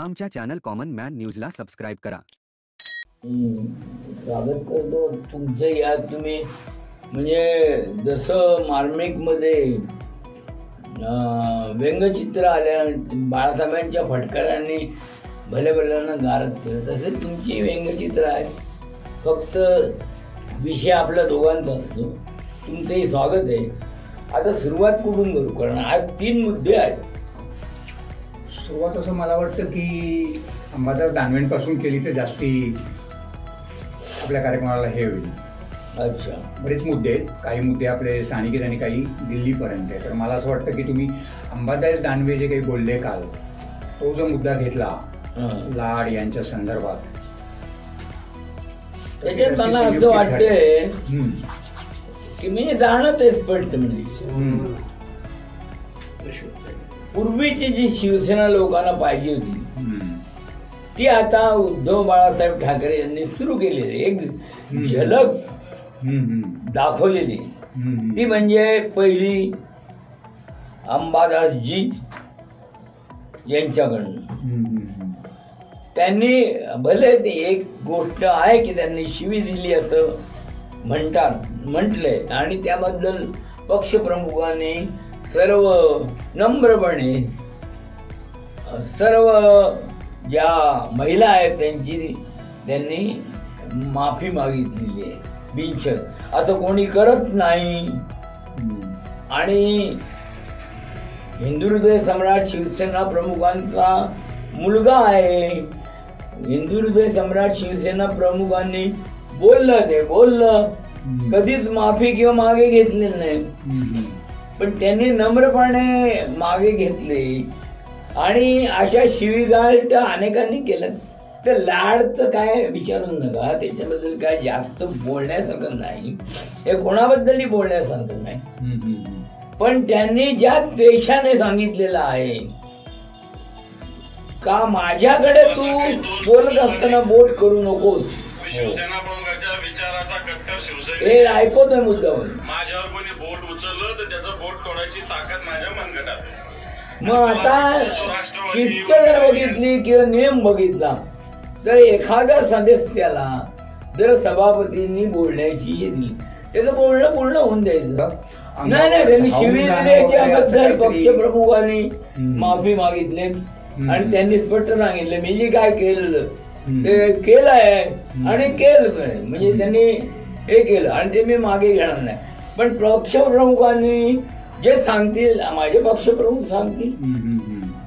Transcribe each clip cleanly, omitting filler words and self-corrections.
आमच्या channel common man न्यूजला subscribe करा. स्वागत करतो तुमचं. या तुम्ही म्हणजे जसं मार्मिकमध्ये व्यंगचित्र आल्या बाळासाहेबांच्या फटकऱ्यांनी भले भल्यांना गारद केलं, तसे तुमची व्यंगचित्र आहे. फक्त विषय आपल्या दोघांचा असतो. तुमचंही स्वागत आहे. आता सुरुवात कुठून करू? कारण आज 3 मुद्दे आहेत. सुरुवात असं मला वाटतं की अंबादास दानवेंपासून केली तर जास्ती आपल्या कार्यक्रमाला हे होईल. अच्छा, बरेच मुद्दे आहेत. काही मुद्दे आपले स्थानिक आहेत आणि काही दिल्लीपर्यंत आहे. तर मला असं वाटतं की तुम्ही अंबादास दानवे जे काही बोलले काल, तो जो मुद्दा घेतला लाड यांच्या संदर्भात, त्याच्यात मला असं वाटतंय की मी जाणत आहे स्पष्ट म्हणजे पूर्वीची जी शिवसेना लोकांना पाहिजे होती ती आता उद्धव बाळासाहेब ठाकरे यांनी सुरू केलेली एक झलक दाखवलेली. ती म्हणजे पहिली अंबादासजी यांच्याकडनं त्यांनी भले ती एक गोष्ट आहे की त्यांनी शिवी दिली असं म्हटलंय आणि त्याबद्दल पक्षप्रमुखांनी सर्व नम्रपणे सर्व ज्या महिला आहेत त्यांनी माफी मागितलेली आहे. बिनशर्त असं कोणी करत नाही. आणि हिंदू हृदय सम्राट शिवसेना प्रमुखांचा मुलगा आहे. हिंदू हृदय सम्राट शिवसेना प्रमुखांनी बोललं कधीच माफी किंवा मागे घेतलेली नाही. पण त्यांनी नम्रपणे मागे घेतले आणि अशा शिवीगाळ अनेकांनी केलं. तर लाडचं काय विचारून नका, त्याच्याबद्दल काय जास्त बोलण्यासारखं नाही. हे कोणाबद्दलही बोलण्यासारखं नाही. पण त्यांनी ज्या द्वेषाने सांगितलेलं आहे का माझ्याकडे तू बोलत असताना बोट करू नकोस, शिवसेना प्रमुखाच्या विचाराचा कट्टर शिवसेना हे ऐकवतोय मुद्दावर. माझ्यावर कोणी बोट उचललं तर त्याचं बोट तोडायची ताकद माझ्या मनगटात आहे. मग आता शिस्त जर बघितली किंवा नियम बघितला तर एखाद्या सदस्याला जर सभापतींनी बोलण्याची दिली त्याचं बोलणं पूर्ण होऊन द्यायचं. नाही त्यांनी शिवीगाळ्याच्याबद्दल पक्षप्रमुखांनी माफी मागितली आणि त्यांनी स्पष्ट सांगितलं मी जे काय केलेलं ते केलंय आणि केलंच नाही. म्हणजे त्यांनी हे केलं आणि ते मी मागे घेणार नाही. पण पक्षप्रमुखांनी जे सांगतील, माझे पक्षप्रमुख सांगतील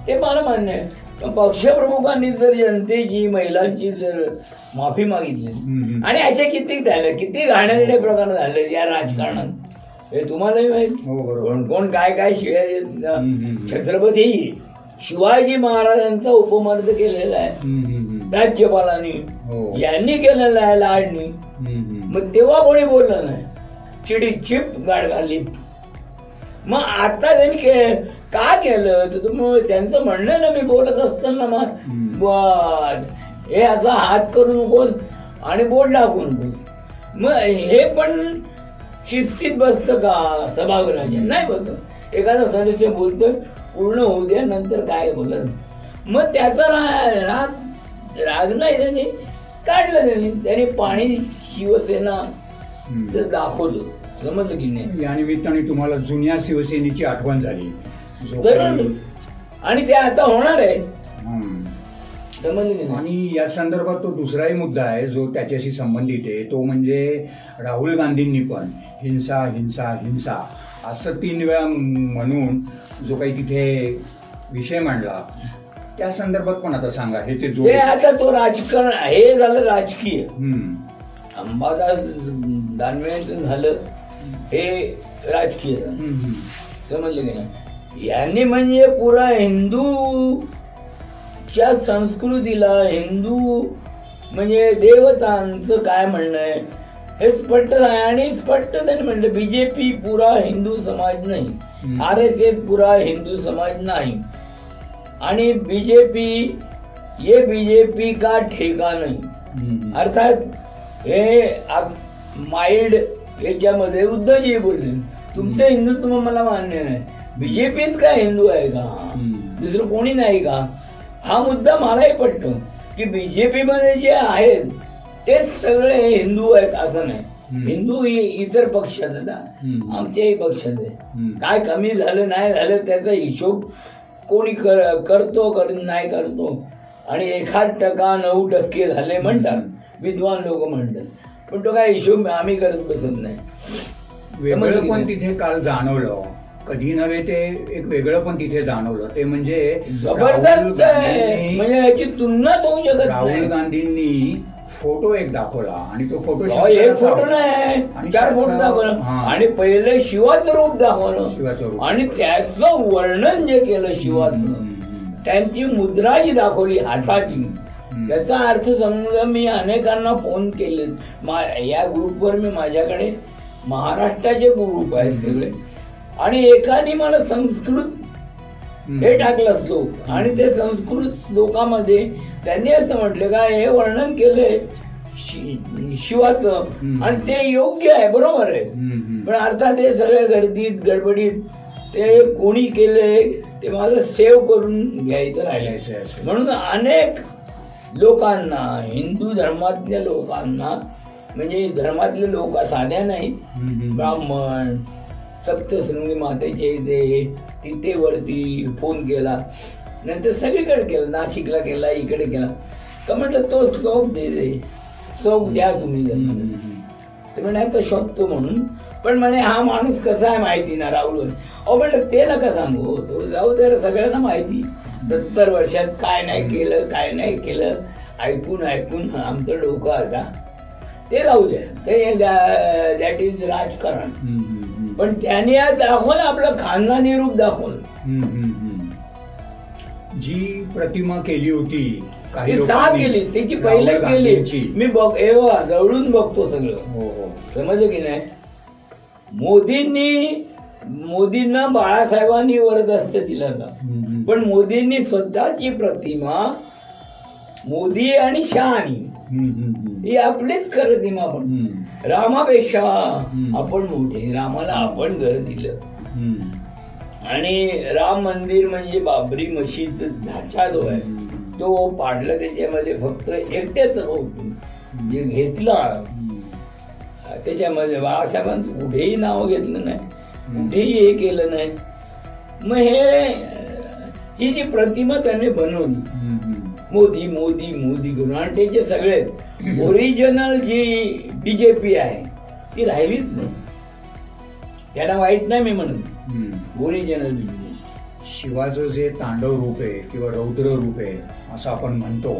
ते मला मान्य आहे. पण पक्षप्रमुखांनी जर जनतेची महिलांची जर माफी मागितली आणि याचे किती घाणेरडे प्रकार झाले या राजकारणात हे तुम्हालाही माहित. कोण कोण काय काय शिवाय छत्रपती शिवाजी महाराजांचा उपमर्द केलेला आहे राज्यपालांनी, यांनी केलेला आहे लाडनी. मग तेव्हा कोणी बोललं नाही. चिडी चिप गाड घाली. मग आता त्यांनी का केलं तर त्यांचं म्हणणं ना मी बोलत असताना मग हे असा हात करू नकोस आणि बोट दाखवू नकोस. मग हे पण शिस्तीत बसतं का सभागृहाच्या? नाही बसत. एखादा सदस्य बोलतोय पूर्ण होऊ द्या नंतर काय बोलत. मग त्याचा राग नाही त्यांनी काढलं. त्यांनी पाणी शिवसेना दाखवलं. समजलं की नाही? या निमित्ताने तुम्हाला जुन्या शिवसेनेची आठवण झाली आणि ते आता होणार आहे. समजलं की नाही? आणि या संदर्भात तो दुसराही मुद्दा आहे जो त्याच्याशी संबंधित आहे. तो म्हणजे राहुल गांधींनी पण हिंसा हिंसा हिंसा असं 3 वेळा म्हणून जो काही तिथे विषय मांडला त्या संदर्भात पण आता सांगा. हे आता तो राजकारण हे झालं राजकीय. अंबादास दानवेंचं झालं हे राजकीय. समजलं की नाही? यांनी म्हणजे पुरा हिंदूच्या संस्कृतीला हिंदू म्हणजे देवतांचं काय म्हणणं आहे हे स्पष्ट आहे. आणि स्पष्ट त्यांनी म्हणलं बीजेपी पुरा हिंदू समाज नाही, RSS पुरा हिंदू समाज नाही आणि बीजेपी का ठेका नाही. अर्थात हे माइल्ड याच्यामध्ये उद्धवजी बोलले तुमचं हिंदुत्व मला मान्य नाही. बीजेपीच काय हिंदू आहे का? दुसरं कोणी नाही का? हा मुद्दा मलाही पटतो की बीजेपी मध्ये जे आहेत तेच सगळे हिंदू आहेत असं नाही. हिंदू इतर पक्षात आहेत ना, आमच्याही पक्षात आहे. काय कमी झालं नाही झालं त्याचा हिशोब कोणी करतो नाही करतो, आणि 1% 9% झाले म्हणतात विद्वान लोक म्हणतात, पण तो काय हिशोब आम्ही करत बसत नाही. वेगळं पण तिथे काल जाणवलं, कधी नव्हे ते एक वेगळं पण तिथे जाणवलं, ते म्हणजे जबरदस्त आहे, म्हणजे याची तुलनाच होऊ शकत राहुल नाही. गांधींनी फोटो एक दाखवला आणि तो फोटो एक फोटो नाही 4 फोटो दाखवलं, आणि पहिले शिवाचं रूप दाखवलं आणि त्याचं वर्णन जे केलं शिवाचं, त्यांची मुद्रा जी दाखवली हाताची, त्याचा अर्थ समजून मी अनेकांना फोन केले. या ग्रुपवर मी माझ्याकडे महाराष्ट्राचे ग्रुप आहेत सगळे, आणि एकाने मला संस्कृत हे टाकलं श्लोक, आणि ते संस्कृत श्लोकामध्ये त्यांनी असं म्हटलं का हे वर्णन केलंय शिवाचं, आणि ते योग्य आहे, बरोबर आहे. पण अर्थात ते सगळ्या गर्दीत गडबडीत ते कोणी केले ते मला सेव्ह करून घ्यायचं राहिलं. म्हणून अनेक लोकांना, हिंदू धर्मातल्या लोकांना, म्हणजे धर्मातले लोक साध्या नाही, ब्राह्मण सप्तशृंगी मातेचे तिथे वरती फोन केला, नंतर सगळीकडे केला, नाशिकला केला, इकडे केला. तर म्हटलं तो श्लोक श्लोक द्या तुम्ही. ते म्हणे तो शोधतो म्हणून, पण म्हणे हा माणूस कसा आहे माहिती ना राहुल. अहो म्हटलं ते नका सांगू, तो जाऊ दे, सगळ्यांना माहिती 70 वर्षात काय नाही केलं, काय नाही केलं, ऐकून आमचं डोकं आता ते जाऊ द्या, ते दॅट इज राजकारण. पण त्याने आज दाखवलं आपलं खानदानी रूप दाखवलं. जी प्रतिमा केली होती काही केली, त्याची पहिले केली मी जवळून बघतो सगळं, समजलं की नाही. मोदींना बाळासाहेबांनी वरदहस्त दिला होता, पण मोदींनी स्वतःची प्रतिमा, मोदी आणि शहानी ही आपलीच प्रतिमा, पण रामापेक्षा आपण मोठे, रामाला आपण घर दिलं. आणि राम मंदिर म्हणजे बाबरी मशीद ढाचा जो आहे तो पाडला, त्याच्यामध्ये फक्त एकट्याच जे घेतला त्याच्यामध्ये बाळासाहेबांचं कुठेही नाव घेतलं नाही, कुठेही हे केलं नाही. मग ही जी प्रतिमा त्यांनी बनवली मोदी मोदी मोदी करून, आणि त्याचे सगळे ओरिजिनल जी बीजेपी आहे ती राहिलीच नाही. त्यांना वाईट नाही मी म्हणत, ओरिजिनल बीजेपी. शिवाचं जे तांडव रूप आहे किंवा रौद्र रूप आहे असं आपण म्हणतो,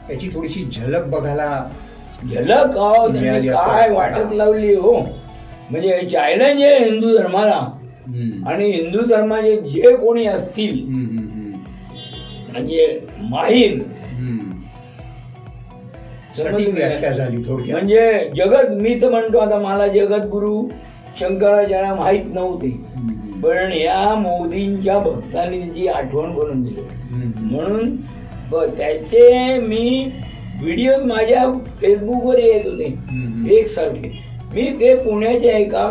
त्याची थोडीशी झलक बघायला काय वाटत लावली हो. म्हणजे चॅलेंज आहे हिंदू धर्माला, आणि हिंदू धर्माचे जे कोणी असतील म्हणजे माहीर, व्याख्या झाली थोडक्यात. म्हणजे जगत, मी तर म्हणतो आता मला जगद्गुरु शंकराचार्य माहित नव्हते, पण या मोदींच्या भक्तांनी जी आठवण करून दिली, म्हणून त्याचे मी व्हिडिओ माझ्या फेसबुकवर येत होते एकसारखे. मी ते पुण्याच्या एका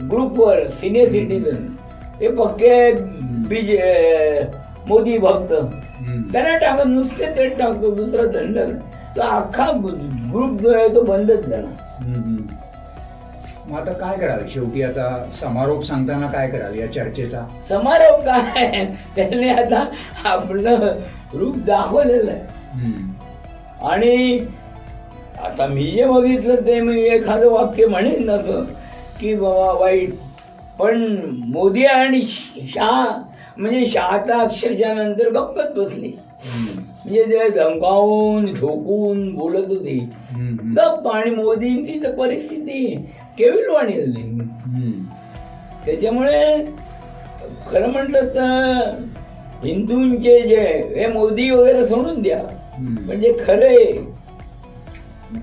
ग्रुपवर सिनियर सिटीजन, ते पक्के मोदी भक्त, त्यांना टाकत, नुसते ते टाकतो, दुसरा धंदा. तो अख्खा ग्रुप जो आहे तो बंदच झाला. मग आता काय कराल शेवटी, आता समारोप सांगताना काय कराल या चर्चेचा? समारोप काय, त्याने आता आपलं रूप दाखवलेलं आहे. आणि आता मी जे बघितलं ते मी एखादं वाक्य म्हणेन असं की बाबा वाईट, पण मोदी आणि शहा, म्हणजे शहा अक्षरशः नंतर गप्पच बसली. म्हणजे ते धमकावून ठोकून बोलत होते गप्प, आणि मोदींची तर परिस्थिती केविलवाणी झाली. त्याच्यामुळे खरं म्हटलं तर हिंदूंचे जे हे मोदी वगैरे सोडून द्या, म्हणजे खरे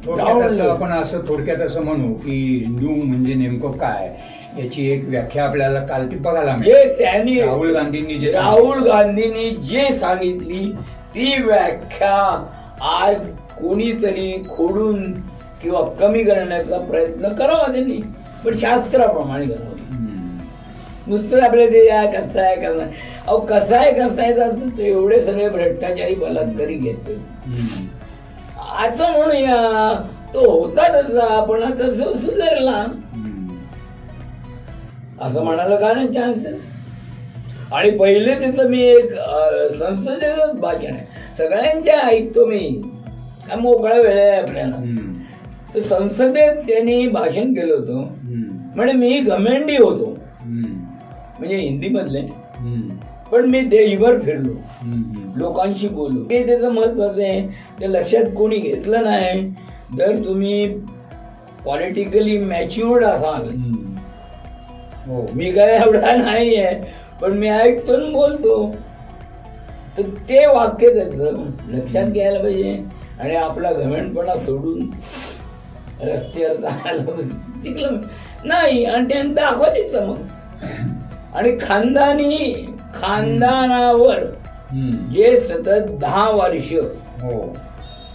आपण असं थोडक्यात असं म्हणू की हिंदू म्हणजे नेमकं काय याची एक व्याख्या आपल्याला काल ती बघायला मिळाली. त्यांनी राहुल गांधींनी जे सांगितली ती व्याख्या आज कोणीतरी खोडून किंवा कमी करण्याचा प्रयत्न करावा त्यांनी, पण शास्त्राप्रमाणे करावं. नुसतं आपल्या ते कसं आहे करणार. अहो कसा आहे तर एवढे सगळे भ्रष्टाचारी बलात्कारी घेतो असं म्हणूया तो होता तसा पण आता सुधारला असं म्हणायला का नाही चान्स. आणि पहिले त्याचं मी एक संसदेचंच भाषण आहे, सगळ्यांच्या ऐकतो मी, काय मोकळा वेळ आहे आपल्याला. तर संसदेत त्यांनी भाषण केलं होतं, म्हणजे मी घमेंडी होतो, म्हणजे हिंदी मधले, पण मी देशभर फिरलो, लोकांशी बोललो. हे त्याचं महत्वाचं आहे, ते लक्षात कोणी घेतलं नाही. जर तुम्ही पॉलिटिकली मॅच्युअर्ड असाल, हो मी काय एवढा नाही आहे, पण मी ऐकतो आणि बोलतो, तर ते वाक्य त्याचं लक्षात घ्यायला पाहिजे. आणि आपला घमेंडपणा सोडून रस्त्यावर जायला शिकलं नाही, आणि त्याने दाखवायचं मग. आणि खानदानावर जे सतत 10 वर्ष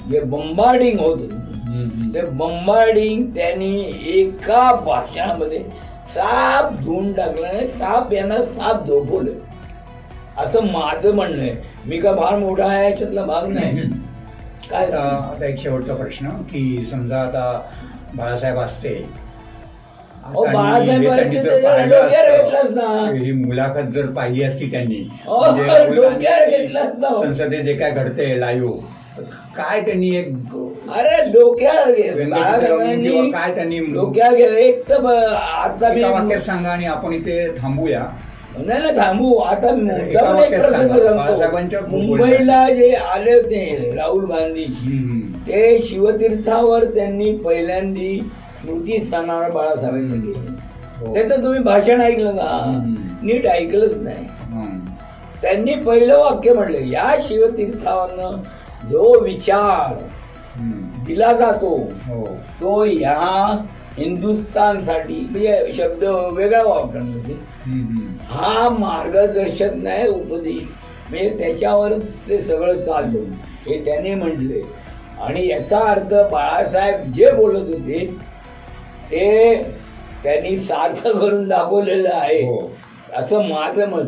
जे बंबार्डिंग होत, ते बंबार्डिंग त्यांनी एका भाषणामध्ये साप धुवून टाकलं नाही. साप यांना साप झोपवलं, असं माझं म्हणणं आहे. मी का फार मोठा आहे याच्यातला भाग नाही. काय आता एक शेवटचा प्रश्न की समजा आता बाळासाहेब असते, ही मुलाखत जर पाहिली असती त्यांनी, संसदेत जे काय घडते लाईव्ह, काय त्यांनी एक डोक्यात काय त्यांनी डोक्यात एक तर आता मी वाक्यात सांगा आणि आपण इथे थांबूया. नाही थांबू आता. मुंबईला जे आले होते राहुल गांधी, ते शिवतीर्थावर त्यांनी पहिल्यांदी स्मृती स्थानावर बाळासाहेबांनी गेले. त्याचं तुम्ही भाषण ऐकलं का? नीट ऐकलंच नाही. त्यांनी पहिलं वाक्य म्हणलं, या शिवतीर्थावरनं जो विचार दिला जातो तो या हिंदुस्थानसाठी, म्हणजे शब्द वेगळा वापरला, हा मार्गदर्शक नाही, उपदेश, म्हणजे त्याच्यावर ते सगळं चाललं, हे त्यांनी म्हटले. आणि याचा अर्थ बाळासाहेब जे बोलत होते ते त्यांनी सार्थ करून दाखवलेलं आहे, असं माझं मत.